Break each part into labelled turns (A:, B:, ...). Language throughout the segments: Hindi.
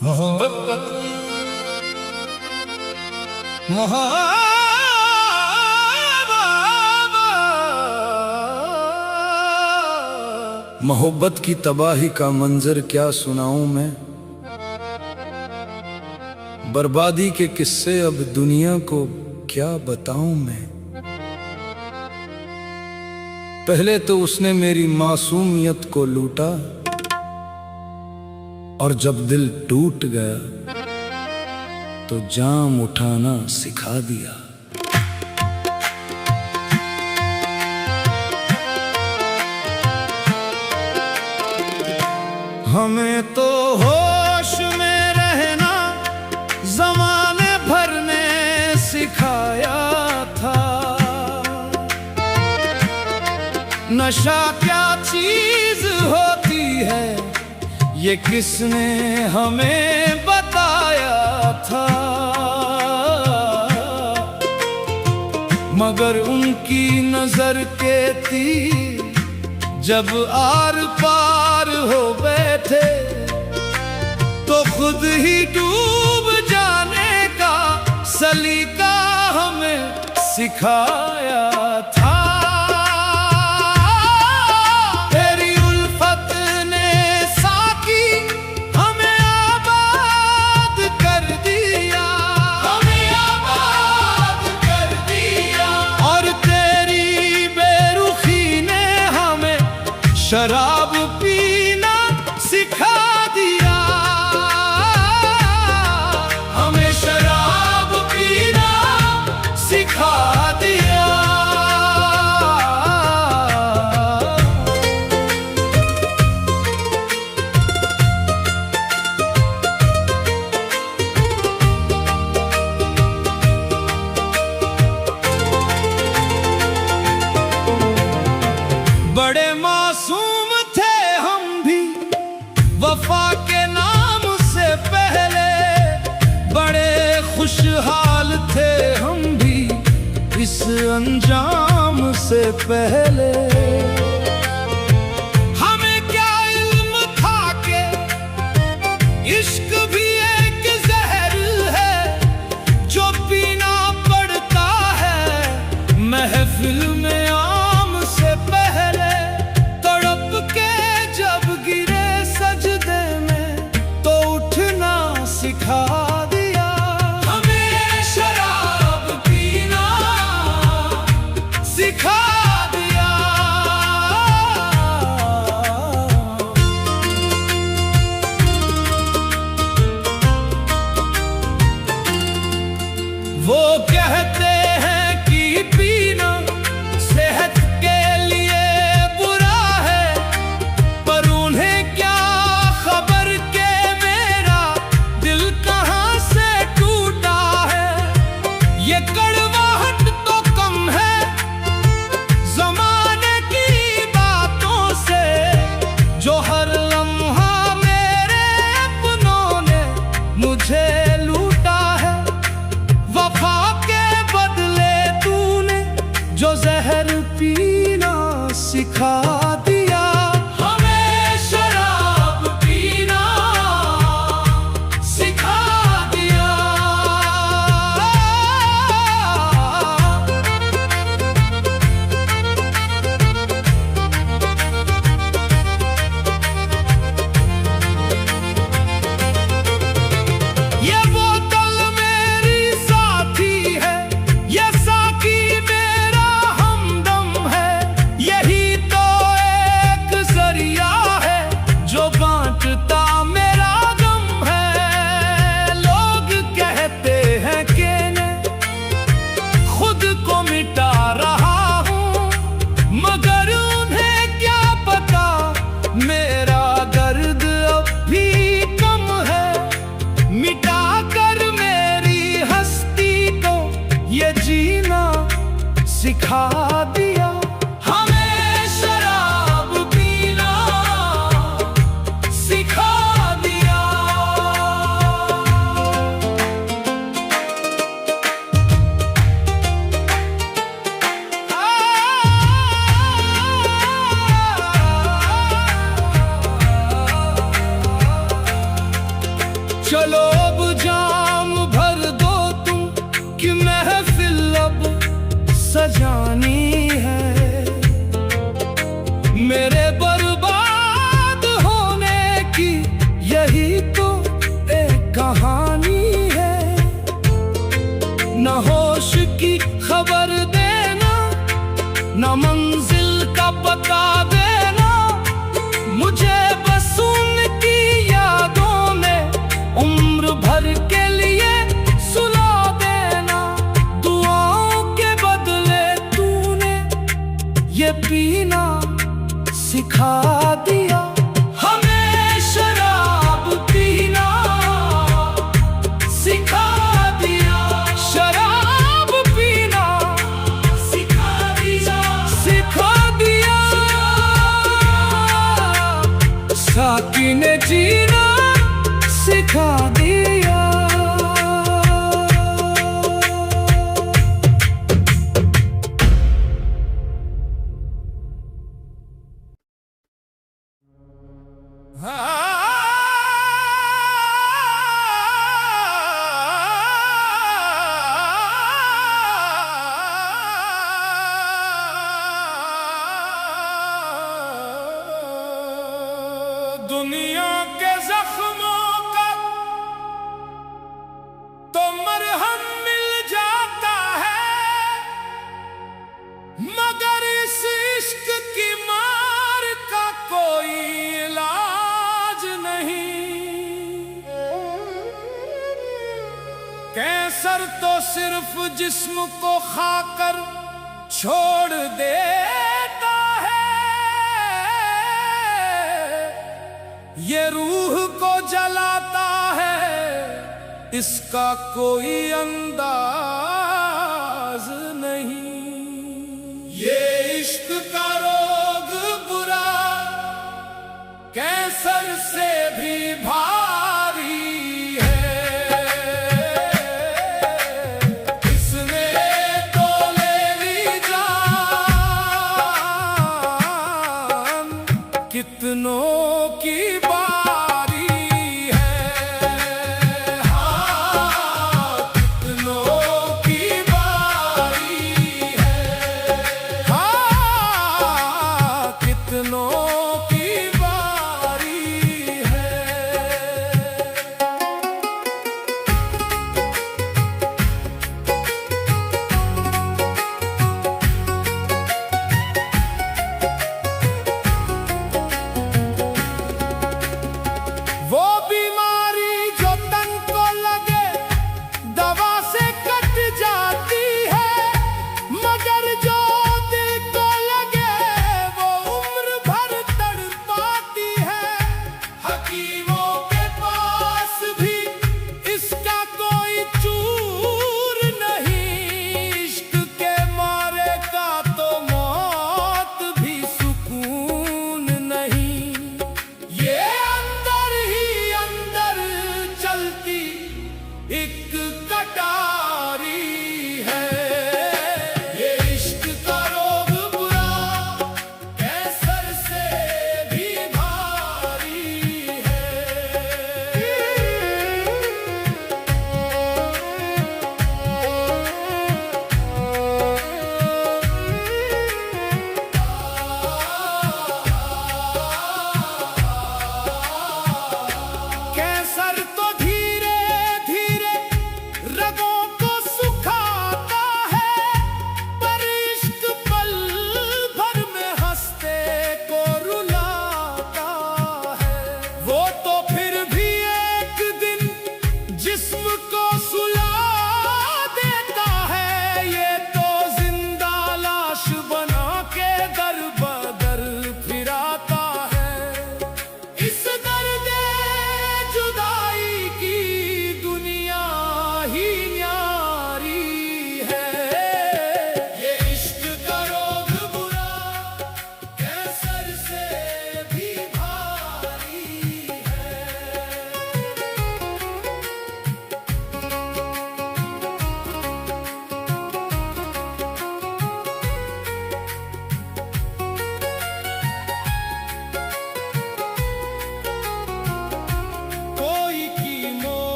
A: मोहब्बत की तबाही का मंजर क्या सुनाऊं मैं। बर्बादी के किस्से अब दुनिया को क्या बताऊं मैं। पहले तो उसने मेरी मासूमियत को लूटा, और जब दिल टूट गया तो जाम उठाना सिखा दिया। हमें तो होश में रहना ज़माने भर ने सिखाया था। नशा क्या चीज़ होती है ये किसने हमें बताया था। मगर उनकी नजर के तीर जब आर पार हो बैठे तो खुद ही डूब जाने का सलीका हमें सिखाया था। तेरी उल्फत ने साकी हमें आबाद कर दिया, हमें आबाद कर दिया। और तेरी बेरुखी ने हमें शराब पीना सिखा दिया, हमें शराब पीना सिखा दिया। बड़े मासूम थे हम भी वफा के नाम से पहले, बड़े खुशहाल थे हम भी इस अंजाम से पहले। हमें क्या इल्म था कि इश्क भी एक जहर है जो पीना पड़ता है महफिल में आम से पहले। तड़प के जब गिरे सजदे में तो उठना सिखा दिया, हमें शराब पीना सिखा दिया। चलो अब जाम भर दो तुम कि महफिल अब सजानी है। मेरे बर्बाद होने की यही तो एक कहानी है। न होश की खबर देना, न मंजिल का पता देना, मुझे बस उनकी यादों में उम्र भर के लिए सुला देना। दुआओं के बदले तूने ये पीना सिखा दिया, हमें शराब पीना सिखा दिया। शराब पीना सिखा दिया, सिखा दिया। साकी ने जीना सिखा दिया। दुनिया के जख्मों का तो मरहम मिल जाता है, मगर इस इश्क की मार का कोई इलाज नहीं। कैंसर तो सिर्फ जिस्म को खाकर छोड़ देता है, ये रूह को जलाता है, इसका कोई अंदाज नहीं। ये इश्क का रोग बुरा कैंसर से भी भारी है। इसने तो ले ली जान कितनों की बारी है। हाँ, कितनों की बारी है। हाँ, कितनों की बारी है।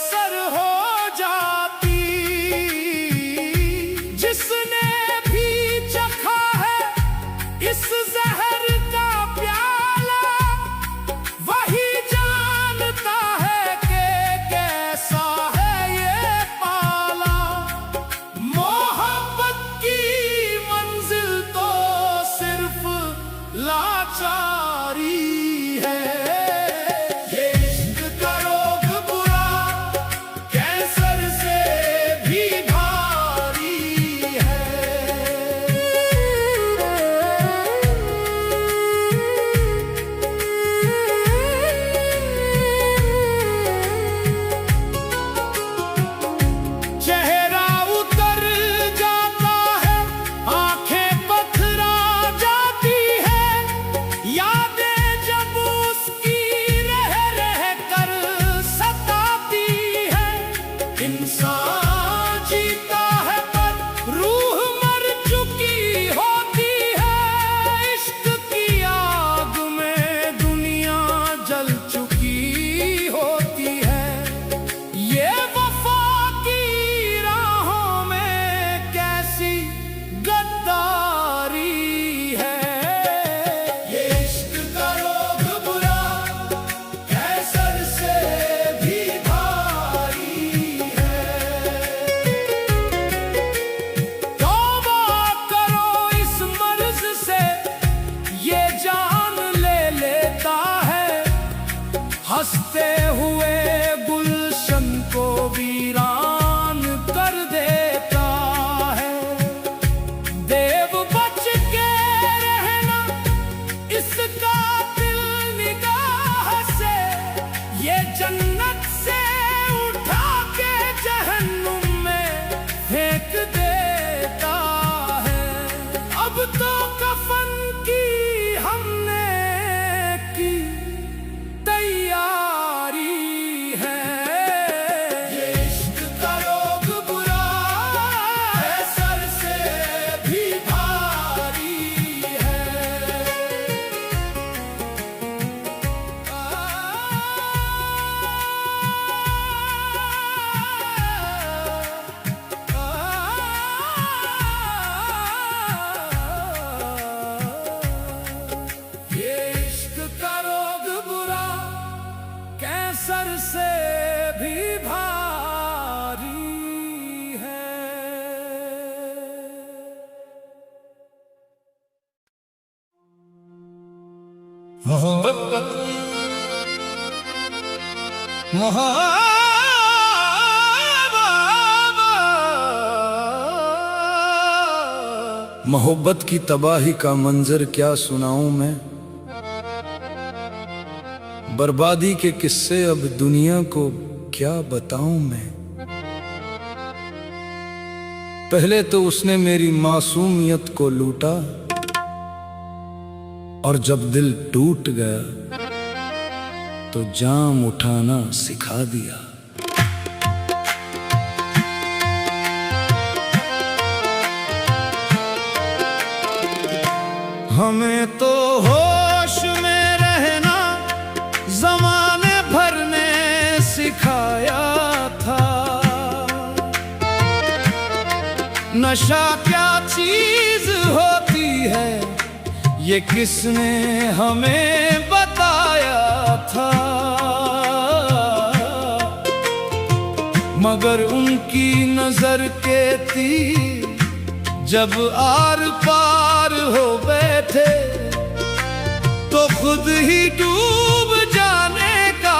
A: असर हो जाती। जिसने भी चखा है इस जहर का प्याला, वही जानता है कि कैसा है ये पाला। मोहब्बत की मंजिल तो सिर्फ लाचारी है। ये इश्क का रोग बुरा कैंसर से भी भारी है। चेहरा उतर जाता है, आंखें पथरा जाती है। यादें जब उसकी रह रह कर सताती है। इंसान जीता है पर रूह मर चुकी होती है। इश्क की आग में दुनिया जल चुकी होती है। ये वफा की राहों में कैसी गद्दारी है। ये इश्क का रोग बुरा कैंसर से भी भारी है। तौबा करो इस मर्ज से, ये जान ले लेता है। हंसते हुए गुलशन को वीरान कर देता है। देव बच के रहना इसका दिल निगाह से, ये जन्नत से उठा के जहन्नुम में फेंक देता है। अब तो कफन की हमने की तैयारी है। ये इश्क का रोग बुरा कैंसर से भी भारी है। ये इश्क का रोग बुरा कैंसर से भी भारी है। मोहब्बत की तबाही का मंजर क्या सुनाऊं मैं। बर्बादी के किस्से अब दुनिया को क्या बताऊं मैं। पहले तो उसने मेरी मासूमियत को लूटा, और जब दिल टूट गया तो जाम उठाना सिखा दिया। हमें तो होश में रहना ज़माने भर ने सिखाया था। नशा क्या चीज होती है ये किसने हमें बताया था। मगर उनकी नजर के तीर जब आर पार हो बैठे तो खुद ही डूब जाने का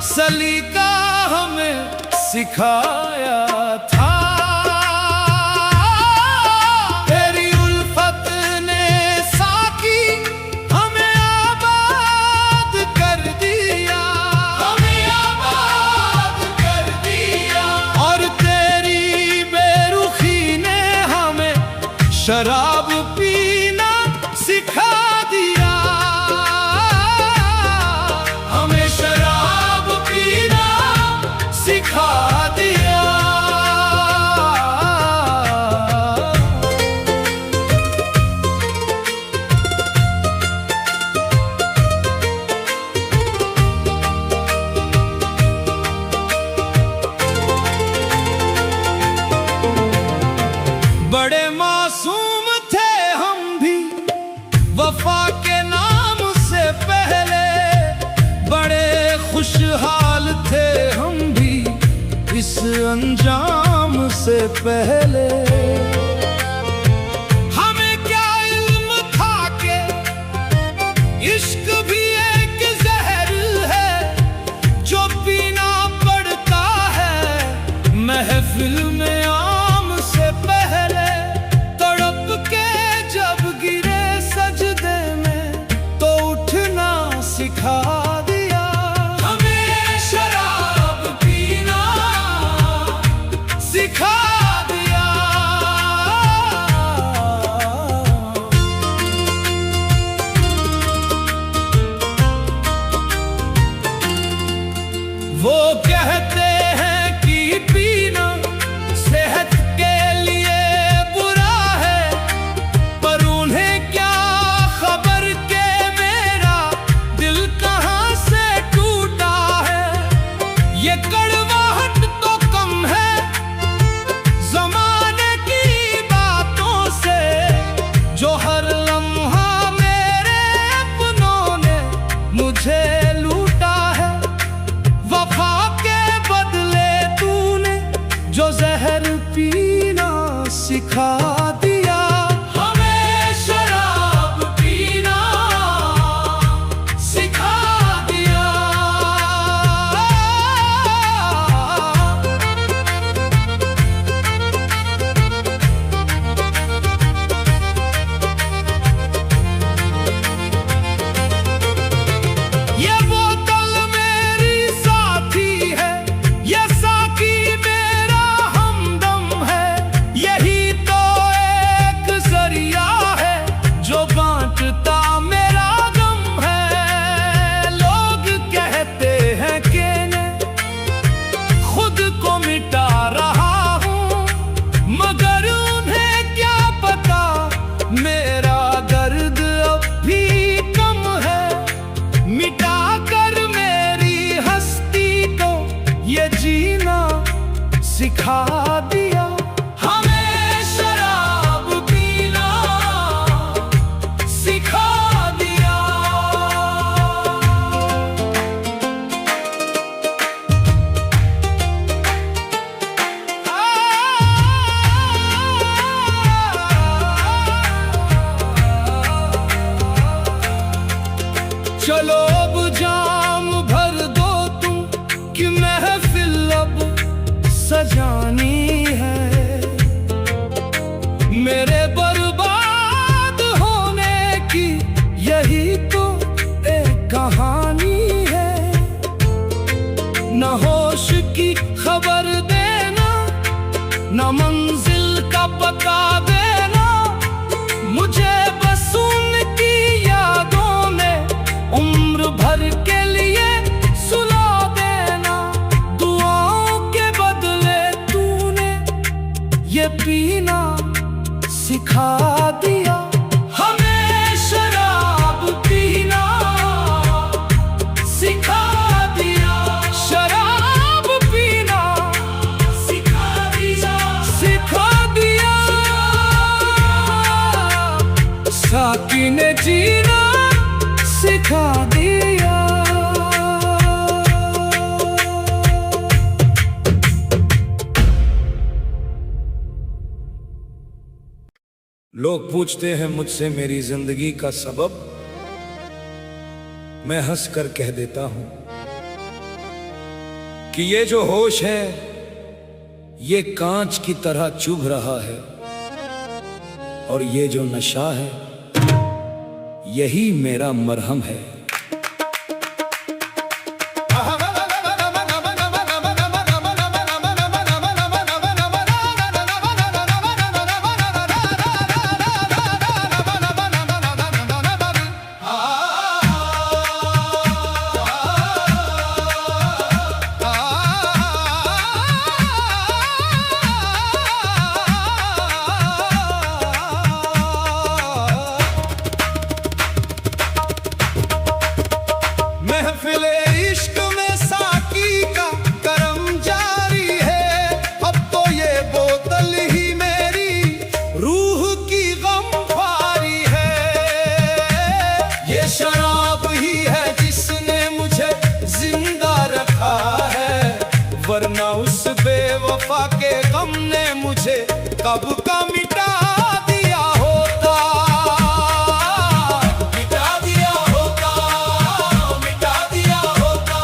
A: सलीका हमें सिखाया था। तेरी उल्फत ने साकी हमें आबाद कर दिया, हमें आबाद कर दिया। और तेरी बेरुखी ने हमें शराब पीना सिखा दिया, हमें शराब पीना सिखा दिया। इस अंजाम से पहले
B: हमें क्या इल्म था कि इश्क भी एक जहर है जो पीना पड़ता है महफिल में आम से पहले। तड़प के जब गिरे सजदे में तो उठना सिखा दिया हमें, शराब पीना सिखा दिया। वो कहते हैं कि पीना सेहत के लिए बुरा है, पर उन्हें क्या खबर के मेरा दिल कहाँ से टूटा है। ये कड़वाहट तो कम है जमाने की बातों से, जो हर लम्हा मेरे अपनों ने मुझे लूटा है। वफा के बदले तूने जो जहर पीना सिखा दिया हमें, शराब पीना सिखा दिया। ये बोतल मेरी साथी है, ये साकी मेरा हमदम है, यही तो एक जरिया है जो बांटता मेरा गम है। लोग कहते हैं कि मैं खुद को मिटा रहा हूँ, मगर उन्हें क्या पता मेरा दर्द अब भी कम है। मिटा कर मेरी हस्ती को ये जीना सिखा दिया हमें, शराब पीना सिखा दिया। चलो अब जाम भर दो तुम कि महफिल अब सजानी है। मेरे बर्बाद होने की यही तो एक कहानी है। न होश की खबर देना, न मंजिल का पता देना, मुझे बस उनकी यादों में उम्र भर के लिए सुला देना। दुआओं के बदले तूने ये पीना सिखा दिया हमें, शराब पीना सिखा दिया। शराब पीना सिखा दिया, सिखा दिया। साकी ने जीना सिखा दिया।
A: लोग पूछते हैं मुझसे मेरी जिंदगी का सबब, मैं हंस कर कह देता हूं कि ये जो होश है ये कांच की तरह चुभ रहा है, और ये जो नशा है यही मेरा मरहम है।
B: बेवफा के गम ने मुझे कब का मिटा दिया होता, मिटा दिया होता, मिटा दिया होता।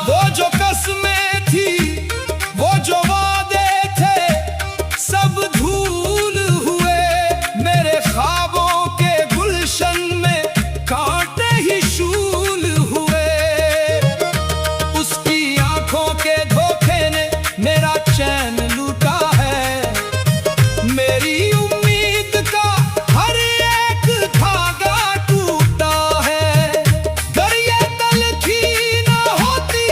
B: वो जो कसमें थी, वो जो वादे थे, सब धूल हुए। मेरे ख्वाबों के गुलशन में कांटे ही शूल हुए। उसकी आंखों के धोखे ने मेरा चैन लूटा है। मेरी उम्मीद का हर एक धागा टूटा है। गर ये तलखी ना होती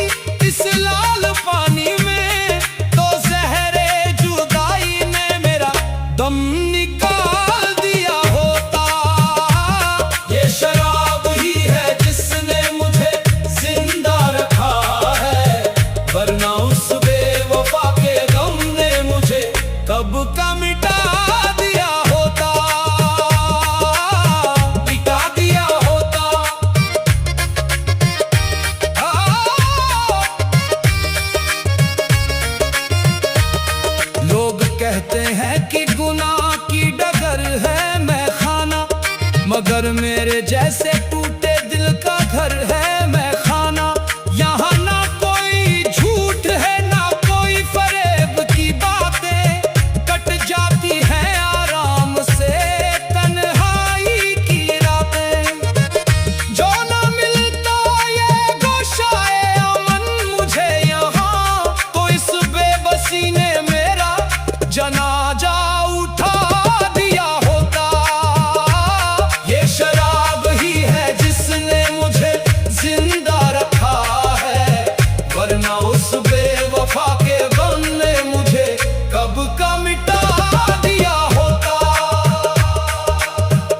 B: इस लाल पानी में, तो जहरे जुदाई ने मेरा दम निकाल दिया होता। ये शराब ही है जिसने मुझे जिंदा रखा है, वरना उस बेवफा के गम ने मुझे कब का मिटा दिया होता, मिटा दिया होता। लोग कहते हैं कि गुनाह की डगर है मैं खाना, मगर मेरे जैसे टूटे दिल का घर है मैं खाना। यहाँ ना कोई झूठ है ना कोई फरेब की बातें, कट जाती हैं आराम से तन्हाई की रातें। जो ना मिलता ये गोशाए अमन मुझे यहाँ, तो इस बेबसी ने मेरा जनाजा उठा दिया होता। ये शराब ही है जिसने मुझे जिंदा रखा है, वरना उस बेवफा के गम ने मुझे कब का मिटा दिया होता।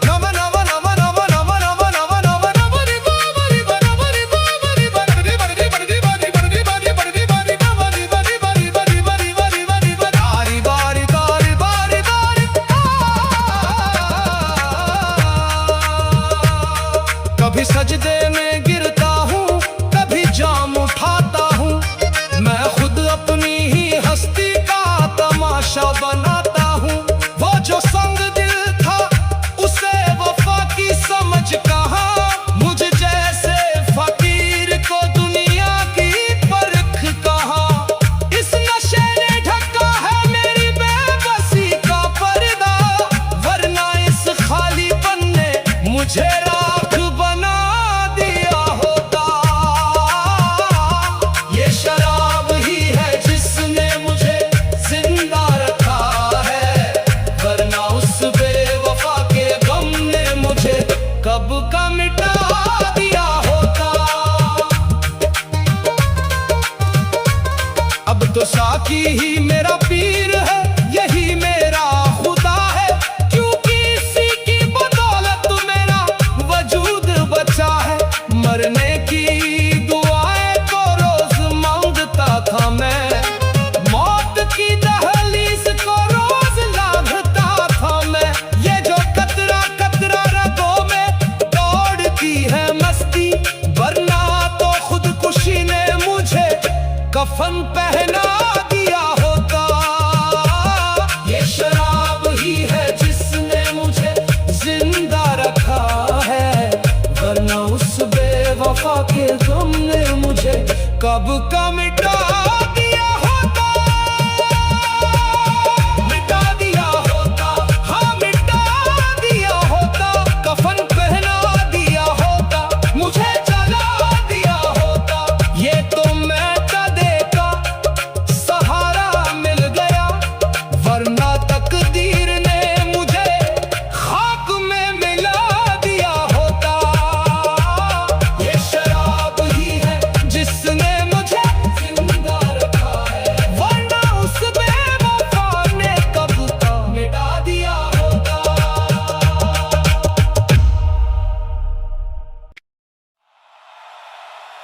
B: नम नम नम नम नम नम नम नम नम रि बाबरी बनबरी बाबरी बनबरी बनबरी बनबरी बनबरी बनबरी बनबरी बनबरी बनबरी बनबरी बनबरी बनबरी बारी बारी बारी बारी बारी। कभी सजदे में गिरता हूँ, कभी जाम उठाता हूँ। मैं खुद अपनी ही हस्ती का तमाशा बनाता हूँ। वो जो संग दिल था उसे वफा की समझ कहाँ, मुझ जैसे फकीर को दुनिया की परख कहाँ। इस नशे ने ढका है मेरी बेबसी का पर्दा, वरना इस खालीपन ने मुझे राख बना दिया होता। ये शराब ही है जिसने मुझे जिंदा रखा है, वरना उस बेवफा के गम ने मुझे कब का मिटा दिया होता। अब तो साकी ही मेरा पीर है, यही मेरा खुदा है, क्योंकि इसी की बदौलत मेरा वजूद बचा है। मरने की दुआएं तो रोज मांगता था मैं, मौत की दहलीज को रोज लांघता था मैं। ये जो कतरा कतरा रगों में दौड़ती है मस्ती, वरना तो खुदकुशी ने मुझे कफन पहना दिया होता। ये शराब ही है जिसने मुझे जिंदा रखा है, वरना उस बेवफा के गम ने मुझे कब का मिटा दिया होता, मिटा दिया होता। हाँ मिटा दिया होता, कफन पहना दिया होता, मुझे जला दिया होता। ये तो मैं कदे का सहारा मिल गया, वरना तकदीर ने मुझे खाक में मिला दिया होता। ये शराब ही है जिसने मुझे जिंदा रखा है, वरना उस बेवफा ने कब का मिटा दिया होता।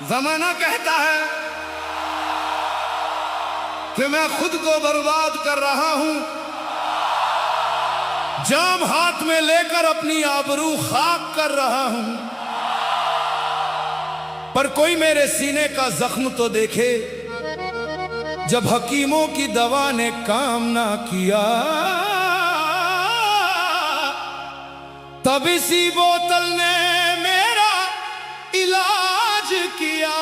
B: ज़माना कहता है कि मैं खुद को बर्बाद कर रहा हूं,
A: जाम हाथ में लेकर अपनी आबरू खाक कर रहा हूं, पर कोई मेरे सीने का जख्म तो देखे। जब हकीमों की दवा ने काम ना किया, तब इसी बोतल ने मेरा इलाज किया।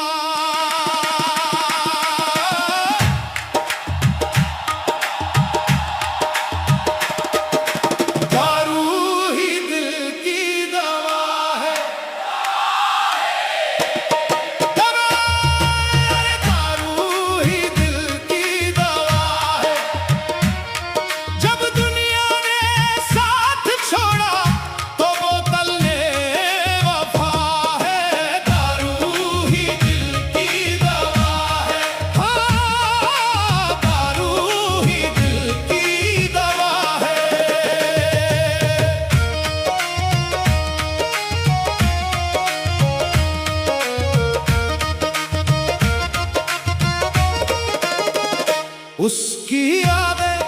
A: उसकी यादें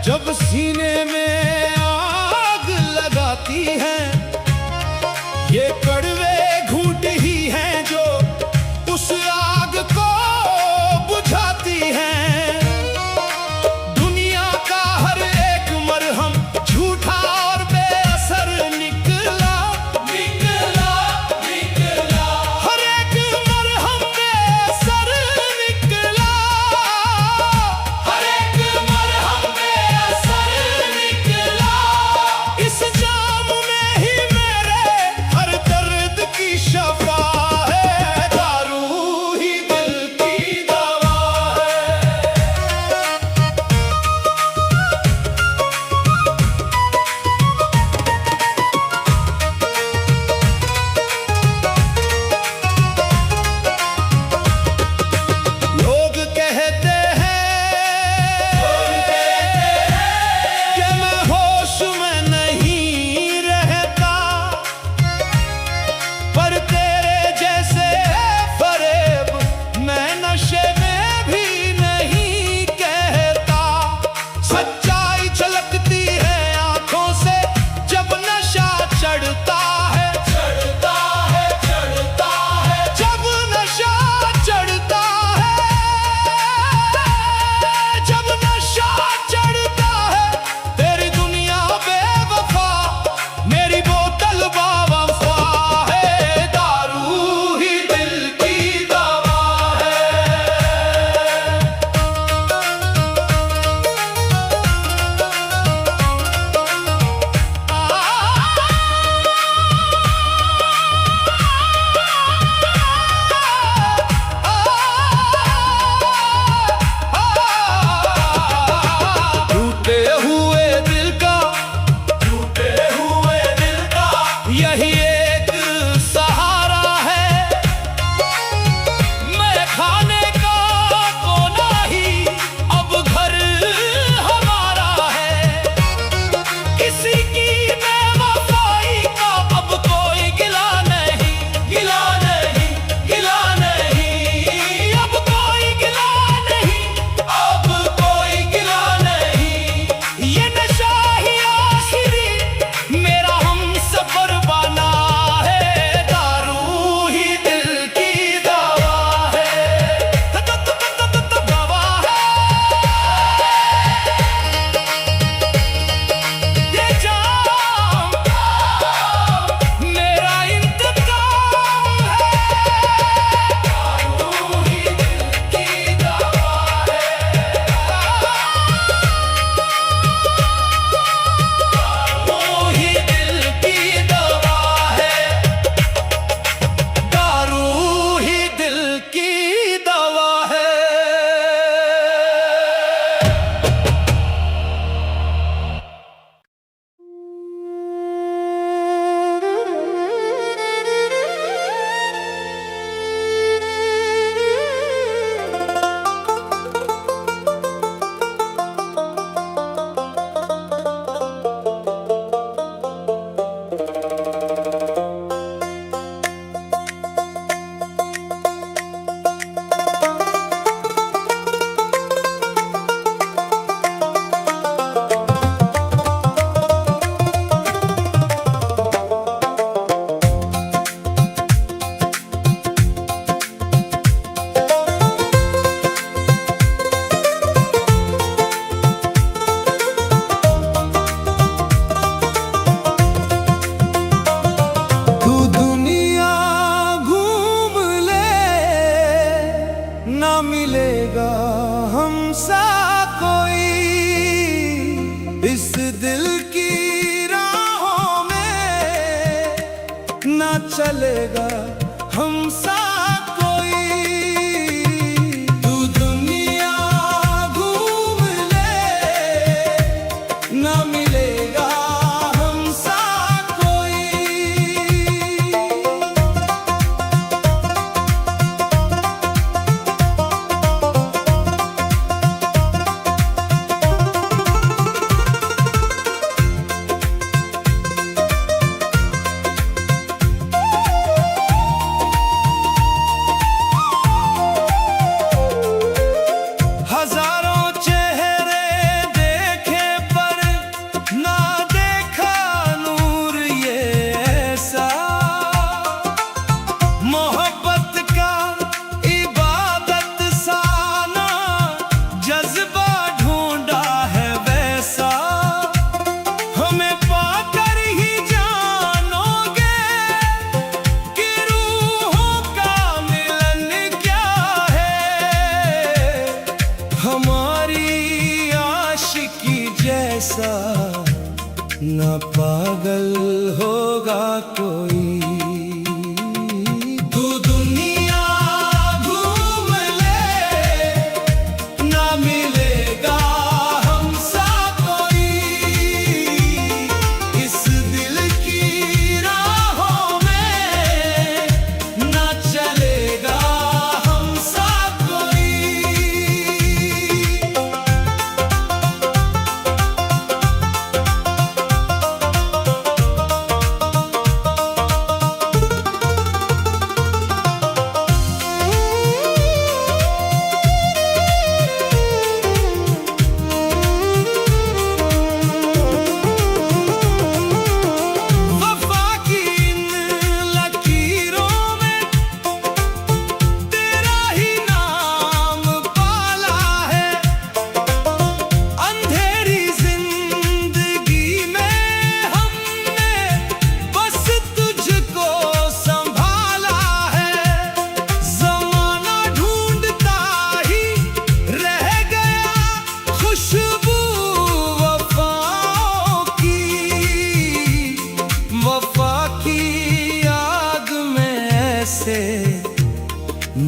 A: जब सीने में आग लगाती हैं, ये कड़वे घूंट ही हैं जो उस आग को बुझाती हैं। दुनिया का हर एक मरहम झूठा और बेअसर निकला, निकला, निकला। हर एक मरहम बेअसर निकला, हर एक मरहम बेअसर निकला। इस जाम में
B: चलेगा हमसा कोई। तू दुनिया घूम ले, ना मिलेगा हमसा कोई। हजारों चेहरे देखे पर ना देखा नूर ये ऐसा। मोहब्बत का इबादत सा ना जज्बा ढूंढा है वैसा। हमें पाकर ही जानोगे कि रूहों का मिलन क्या है। हमारी आशिकी जैसा ना पागल होगा कोई। तू दुनिया घूम ले, ना मिलेगा हमसा कोई। इस दिल की राहों में ना चलेगा हमसा कोई। वफा की इन लकीरों में तेरा ही नाम पाला है। अंधेरी जिंदगी में हमने बस तुझको संभाला है। ज़माना ढूंढता ही रह गया खुशबू वफाओं की। वफा की आग में ऐसे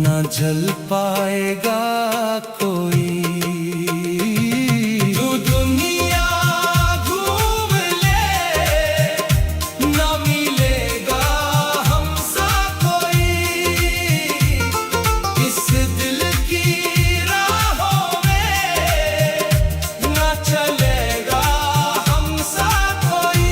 B: ना जल पाएगा कोई। तू दुनिया घूम ले, ना मिलेगा हमसा कोई। इस दिल की राहों में ना चलेगा हमसा कोई।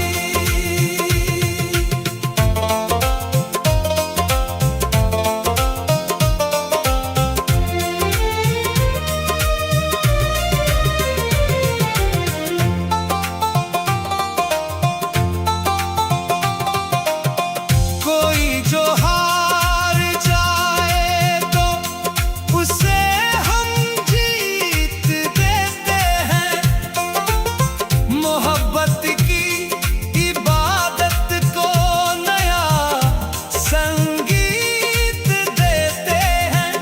B: कोई जो हार जाए तो उसे हम जीत देते हैं। मोहब्बत की इबादत को नया संगीत देते हैं।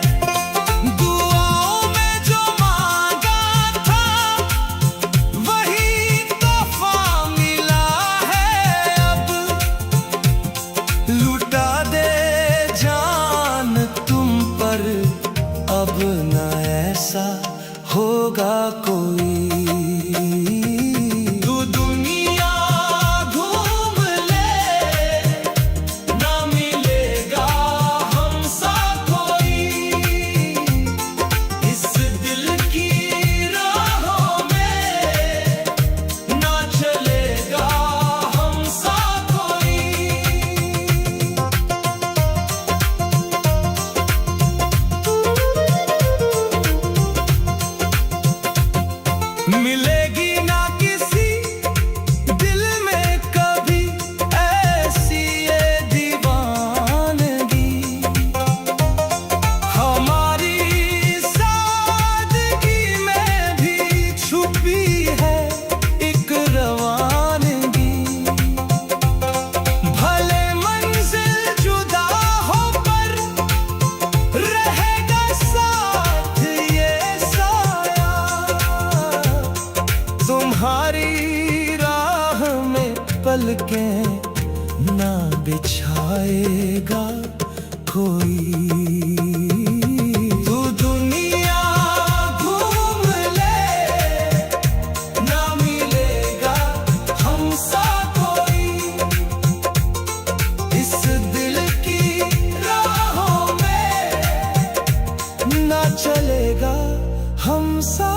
B: दुआओं में जो मांगा था वही तोहफा मिला है। अब लुटा दे जान तुम पर, अब न ऐसा होगा कोई। तू दुनिया घूम ले, ना मिलेगा हमसा कोई। इस दिल की राहों में ना चलेगा हमसा कोई। मिलेगी ना किसी दिल में कभी ऐसी ये दीवानगी। हमारी सादगी में भी छुपी है एक रवानगी। भले मंजिल जुदा हो पर रहेगा साथ ये साया। तुम्हारी राह में पलकें ना बिछाएगा कोई। तू दुनिया घूम ले, ना मिलेगा हमसा कोई। इस दिल की राहों में ना चलेगा हमसा